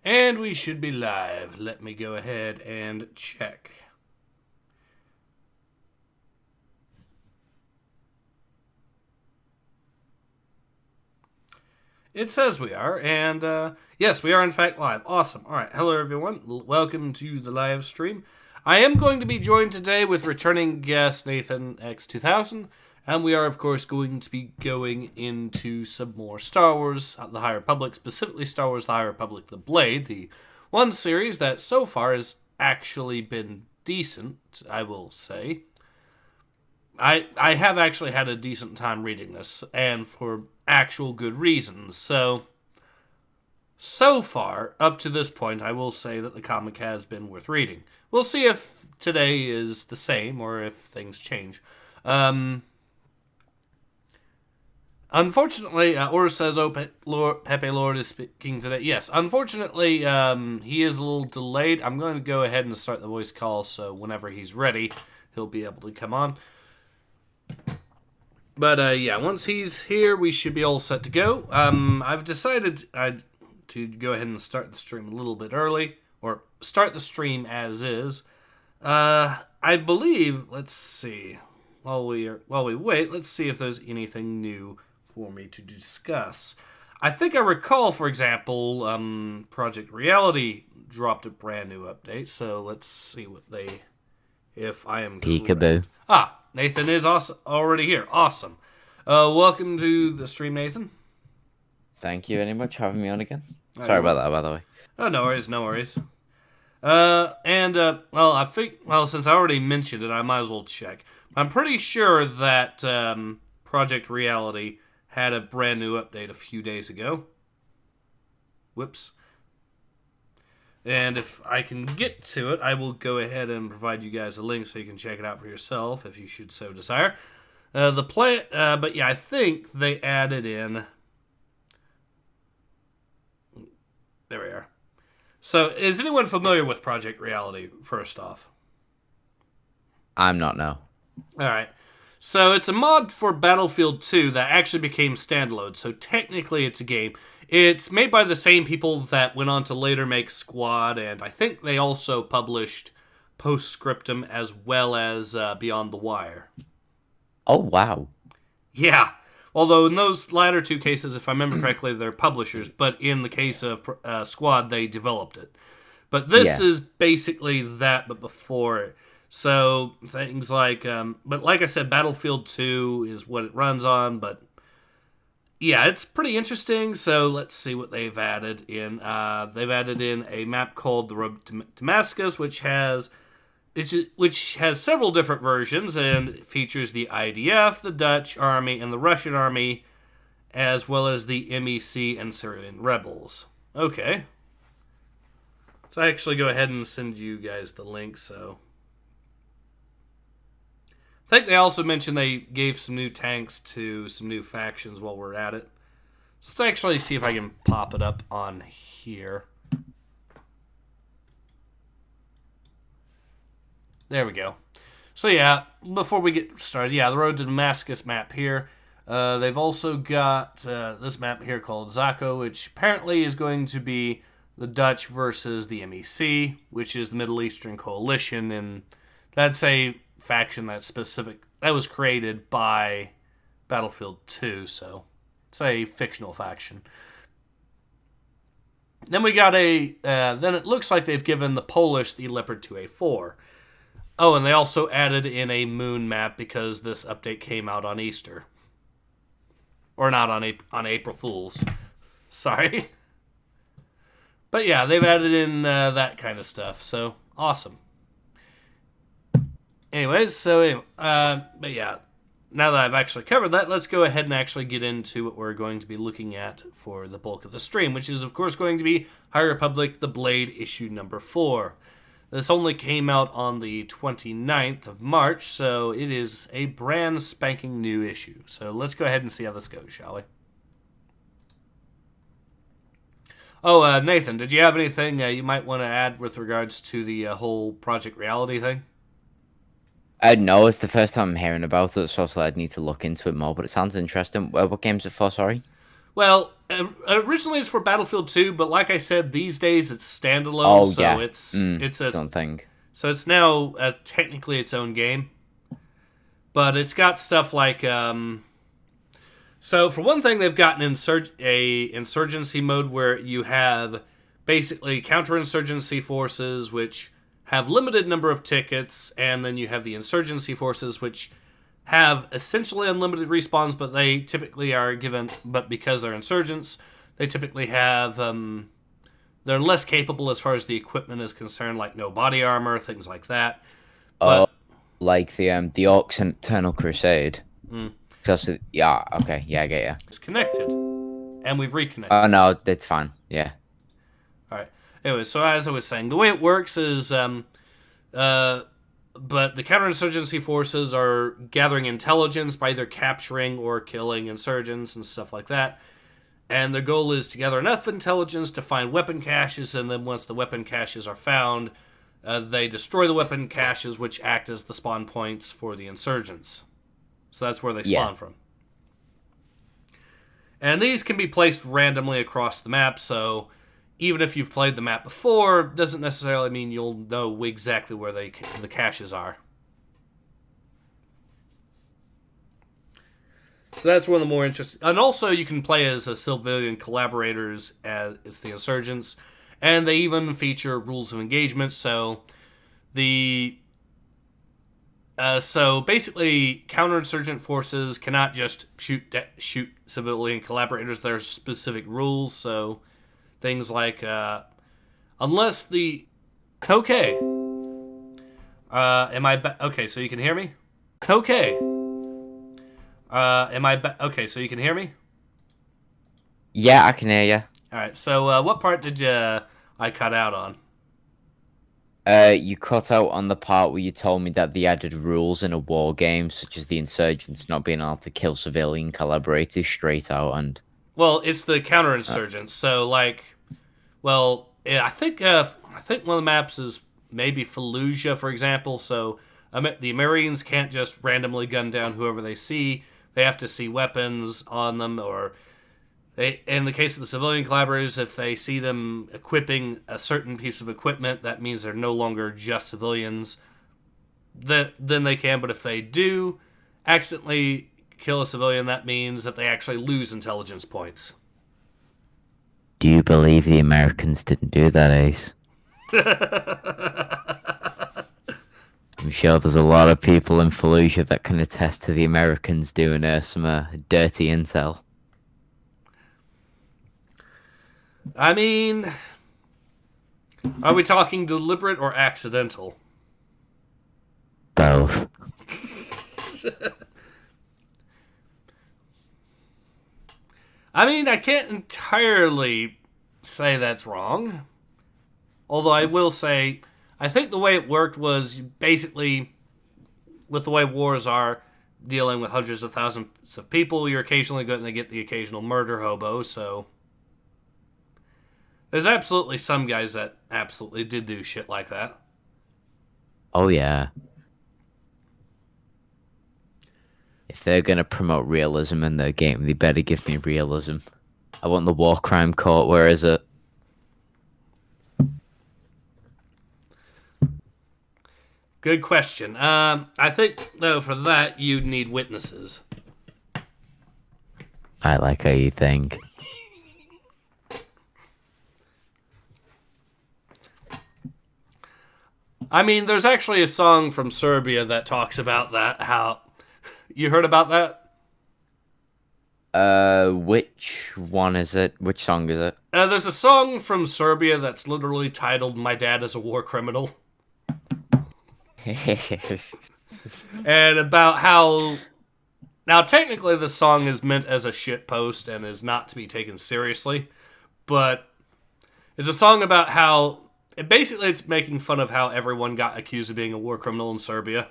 And we should be live. Let me go ahead and check. It says we are, and yes, we are in fact live. Awesome. All right, hello everyone. Welcome to the live stream. I am going to be joined today with returning guest Nathan X2000, and we are of course going to be going into some more Star Wars: The High Republic, specifically Star Wars: The High Republic: The Blade, the one series that so far has actually been decent, I will say. I have actually had a decent time reading this, and for actual good reasons. So far, up to this point, I will say that the comic has been worth reading. We'll see if today is the same, or if things change. Unfortunately, Or says, Pepe Lord is speaking today. Yes, unfortunately, he is a little delayed. I'm going to go ahead and start the voice call, so whenever he's ready, he'll be able to come on. But, yeah, once he's here, we should be all set to go. I've decided to go ahead and start the stream a little bit early, or start the stream as is. I believe, let's see, while we wait, let's see if there's anything new for me to discuss. I think I recall, for example, Project Reality dropped a brand new update, so let's see if I am correct. Peekaboo. Nathan is already here. Awesome. Welcome to the stream, Nathan. Thank you very much for having me on again. Sorry about that, by the way. Oh, no worries. Since I already mentioned it, I might as well check. I'm pretty sure that Project Reality had a brand new update a few days ago. Whoops. And if I can get to it, I will go ahead and provide you guys a link so you can check it out for yourself if you should so desire. But yeah, I think they added in. There we are. So, is anyone familiar with Project Reality? First off, I'm not, no. All right. So it's a mod for Battlefield 2 that actually became standalone. So technically, it's a game. It's made by the same people that went on to later make Squad, and I think they also published Postscriptum as well as Beyond the Wire. Oh, wow. Yeah. Although in those latter two cases, if I remember correctly, they're publishers, but in the case of Squad, they developed it. But this is basically that, but before it. So things like, but like I said, Battlefield 2 is what it runs on, but yeah, it's pretty interesting. So let's see what they've added in. They've added in a map called the Road to Damascus, which has several different versions and features the IDF, the Dutch army, and the Russian army, as well as the MEC and Syrian rebels. Okay. So I actually go ahead and send you guys the link, so. I think they also mentioned they gave some new tanks to some new factions while we're at it. So let's actually see if I can pop it up on here. There we go. So yeah, before we get started, yeah, the Road to Damascus map here. They've also got this map here called Zako, which apparently is going to be the Dutch versus the MEC, which is the Middle Eastern Coalition, and that's a faction that was created by Battlefield 2, so it's a fictional faction. Then we got then it looks like they've given the Polish the Leopard 2A4. Oh, and they also added in a moon map because this update came out on Easter. Or not on April Fools. Sorry. But yeah, they've added in that kind of stuff, so awesome. Anyways, but yeah, now that I've actually covered that, let's go ahead and actually get into what we're going to be looking at for the bulk of the stream, which is, of course, going to be High Republic: The Blade, issue number 4. This only came out on the 29th of March, so it is a brand spanking new issue. So let's go ahead and see how this goes, shall we? Oh, Nathan, did you have anything you might want to add with regards to the whole Project Reality thing? No, it's the first time I'm hearing about it, so obviously I'd need to look into it more, but it sounds interesting. What game's it for, sorry? Well, originally it's for Battlefield 2, but like I said, these days it's standalone, Oh so yeah, it's a something. so it's now technically its own game. But it's got stuff like so for one thing, they've got an insurgency mode where you have basically counterinsurgency forces which have limited number of tickets, and then you have the insurgency forces which have essentially unlimited respawns, but they typically are given, but because they're insurgents, they typically have, they're less capable as far as the equipment is concerned, like no body armor, things like that. Oh, But, like the Orcs and Eternal Crusade. Just yeah, okay, yeah, I get you. it's connected, and we've reconnected. Oh no, it's fine. Yeah. Alright. Anyway, so as I was saying, the way it works is, but the counterinsurgency forces are gathering intelligence by either capturing or killing insurgents and stuff like that. And their goal is to gather enough intelligence to find weapon caches, and then once the weapon caches are found, they destroy the weapon caches, which act as the spawn points for the insurgents. So that's where they spawn from. And these can be placed randomly across the map, so even if you've played the map before, doesn't necessarily mean you'll know exactly where the caches are. So that's one of the more interesting. And also, you can play as a civilian collaborators as the insurgents, and they even feature rules of engagement. So so basically, counterinsurgent forces cannot just shoot civilian collaborators. There's specific rules. So things like unless the okay, am I okay? So you can hear me. Okay. Am I okay? So you can hear me? Yeah, I can hear you. All right. So what part did I cut out on? You cut out on the part where you told me that they added rules in a war game, such as the insurgents not being able to kill civilian collaborators straight out. And well, it's the counterinsurgents. So like, well, yeah, I think one of the maps is maybe Fallujah, for example. So the Marines can't just randomly gun down whoever they see. They have to see weapons on them, or in the case of the civilian collaborators, if they see them equipping a certain piece of equipment, that means they're no longer just civilians. Then they can, but if they do accidentally kill a civilian, that means that they actually lose intelligence points. do you believe the Americans didn't do that, Ace? I'm sure there's a lot of people in Fallujah that can attest to the Americans doing some dirty intel. I mean, are we talking deliberate or accidental? Both. I mean, I can't entirely say that's wrong. Although I will say, I think the way it worked was basically, with the way wars are, dealing with hundreds of thousands of people, you're occasionally going to get the occasional murder hobo, so there's absolutely some guys that absolutely did do shit like that. Oh, yeah. If they're going to promote realism in their game, they better give me realism. I want the war crime court. Where is it? Good question. I think, though, for that, you'd need witnesses. I like how you think. I mean, there's actually a song from Serbia that talks about that. How you heard about that? Which one is it? Which song is it? There's a song from Serbia that's literally titled "My Dad is a War Criminal," and about how now technically the song is meant as a shitpost and is not to be taken seriously, but it's a song about how basically it's making fun of how everyone got accused of being a war criminal in Serbia.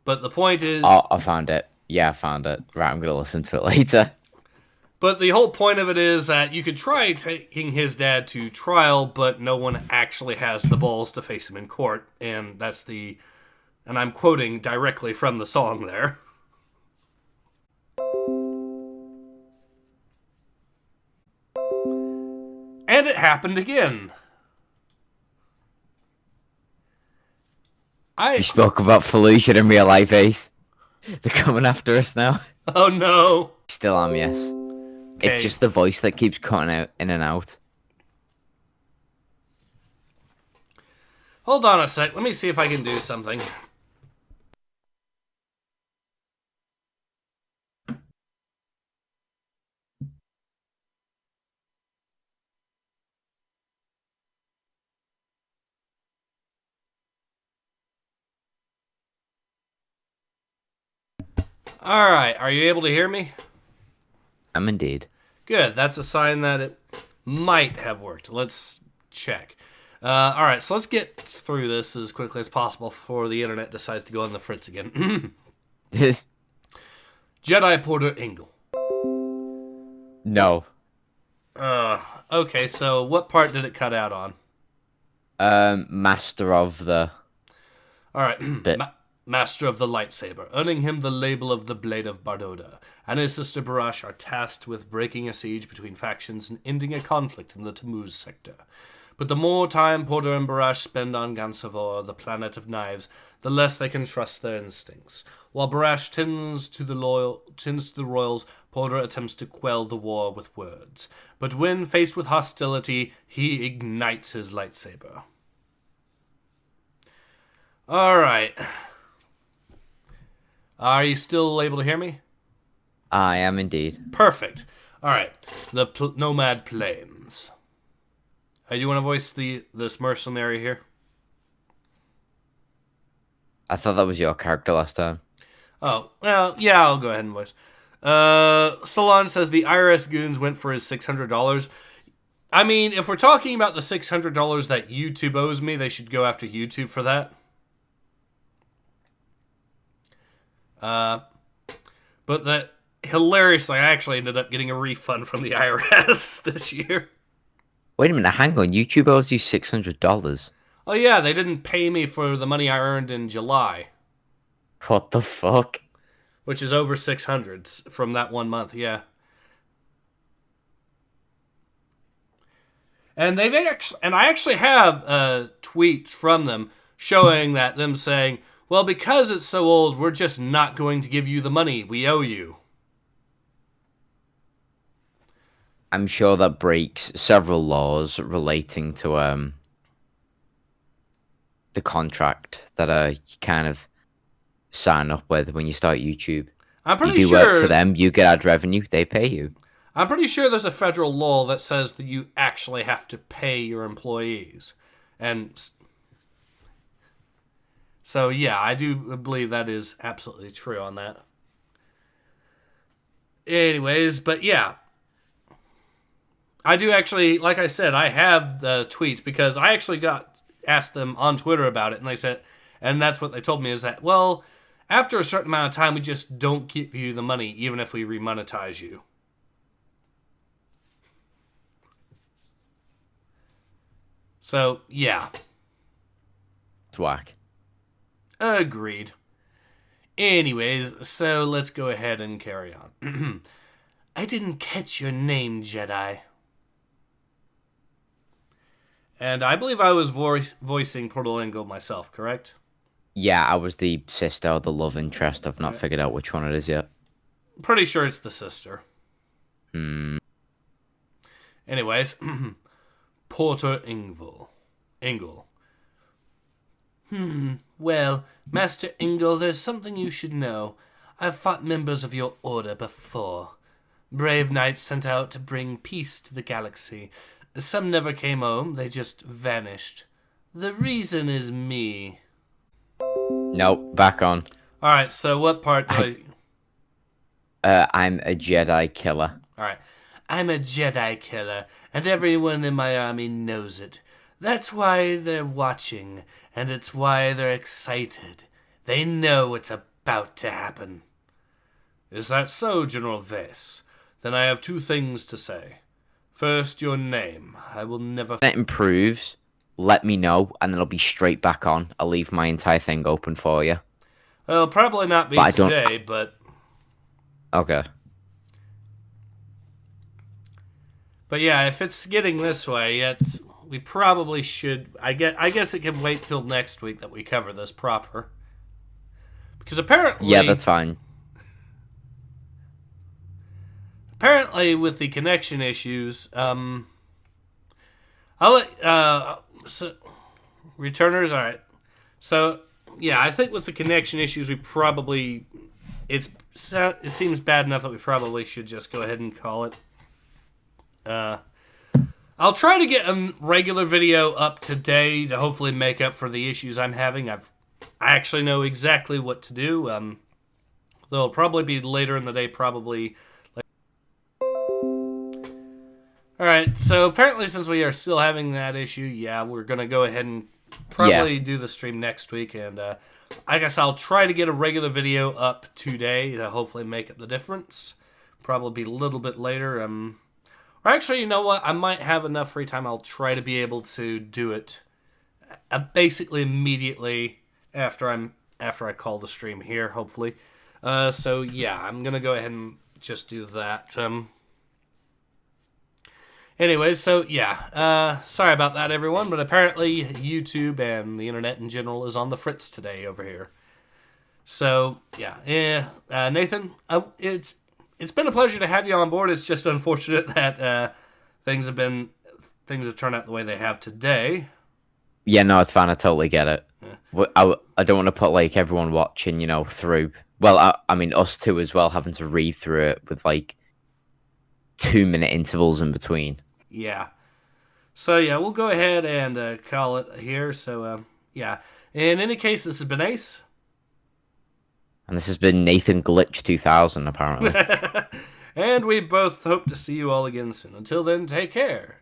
But the point is... Oh, I found it. Yeah, I found it. Right, I'm going to listen to it later. But the whole point of it is that you could try taking his dad to trial, but no one actually has the balls to face him in court. And that's the... And I'm quoting directly from the song there. it happened again. You spoke about Fallujah in real life, Ace. They're coming after us now. Oh no. Still am, yes. Okay. It's just the voice that keeps cutting out in and out. Hold on a sec. Let me see if I can do something. Alright, are you able to hear me? I'm indeed. Good, that's a sign that it might have worked. Let's check. Alright, so let's get through this as quickly as possible before the internet decides to go on the fritz again. This? Jedi Porter Engel. No. Okay, so what part did it cut out on? Master of the... Alright, bit. Master of the Lightsaber, earning him the label of the Blade of Bardoda, and his sister Barash are tasked with breaking a siege between factions and ending a conflict in the Tammuz sector. But the more time Porter and Barash spend on Gansavor, the planet of knives, the less they can trust their instincts. While Barash tends to the royals, Porter attempts to quell the war with words. But when faced with hostility, he ignites his lightsaber. Alright. Are you still able to hear me? I am indeed. Perfect. Alright. The Nomad Plains. You want to voice this mercenary here? I thought that was your character last time. Oh, well, yeah, I'll go ahead and voice. Salon says the IRS goons went for his $600. I mean, if we're talking about the $600 that YouTube owes me, they should go after YouTube for that. But that hilariously, I actually ended up getting a refund from the IRS this year. Wait a minute, hang on. YouTube owes you $600. Oh yeah, they didn't pay me for the money I earned in July. What the fuck? Which is over 600 from that 1 month, yeah. And I actually have tweets from them showing that them saying, well, because it's so old, we're just not going to give you the money we owe you. I'm sure that breaks several laws relating to the contract that you kind of sign up with when you start YouTube. I'm pretty you do sure work for them, you get ad revenue, they pay you. I'm pretty sure there's a federal law that says that you actually have to pay your employees. And so, yeah, I do believe that is absolutely true on that. Anyways, but yeah. I do actually, like I said, I have the tweets because I actually asked them on Twitter about it, and they said, and that's what they told me is that, well, after a certain amount of time, we just don't give you the money, even if we remonetize you. So, yeah. It's whack. Agreed. Anyways, so let's go ahead and carry on. I didn't catch your name, Jedi. And I believe I was voicing Portal Engel myself, correct? Yeah, I was the sister or the love interest. I've not figured out which one it is yet. Pretty sure it's the sister. Anyways, Porter Engel. Well, Master Engel, there's something you should know. I've fought members of your order before. Brave knights sent out to bring peace to the galaxy. Some never came home, they just vanished. The reason is me. Nope, back on. Alright, so what part do I'm a Jedi killer. Alright. I'm a Jedi killer, and everyone in my army knows it. That's why they're watching, and it's why they're excited. They know it's about to happen. Is that so, General Vase? Then I have two things to say. First, your name. I will never... If that improves, let me know, and then I'll be straight back on. I'll leave my entire thing open for you. Well, probably not be today, but... Okay. But yeah, if it's getting this way, we probably should. I guess it can wait till next week that we cover this proper. Because apparently, Yeah, that's fine. Apparently, with the connection issues, I'll let so returners. All right. So yeah, I think with the connection issues, we probably it seems bad enough that we probably should just go ahead and call it. I'll try to get a regular video up today to hopefully make up for the issues I'm having. I actually know exactly what to do. Though it'll probably be later in the day, probably. Alright, so apparently since we are still having that issue, yeah, we're going to go ahead and probably do the stream next week. And I guess I'll try to get a regular video up today to hopefully make up the difference. Probably be a little bit later. Or actually, you know what? I might have enough free time. I'll try to be able to do it basically immediately after I call the stream here, hopefully. So yeah, I'm going to go ahead and just do that. Anyways, so yeah, sorry about that, everyone, but apparently YouTube and the internet in general is on the fritz today over here. So yeah, Nathan, it's been a pleasure to have you on board. It's just unfortunate that things have turned out the way they have today. Yeah, no, it's fine. I totally get it. Yeah. I don't want to put like everyone watching, through. Well, I mean us too as well, having to read through it with like 2-minute intervals in between. Yeah. So, yeah, we'll go ahead and call it here. So, yeah. In any case, this has been Ace. And this has been Nathan Glitch 2000, apparently. And we both hope to see you all again soon. Until then, take care.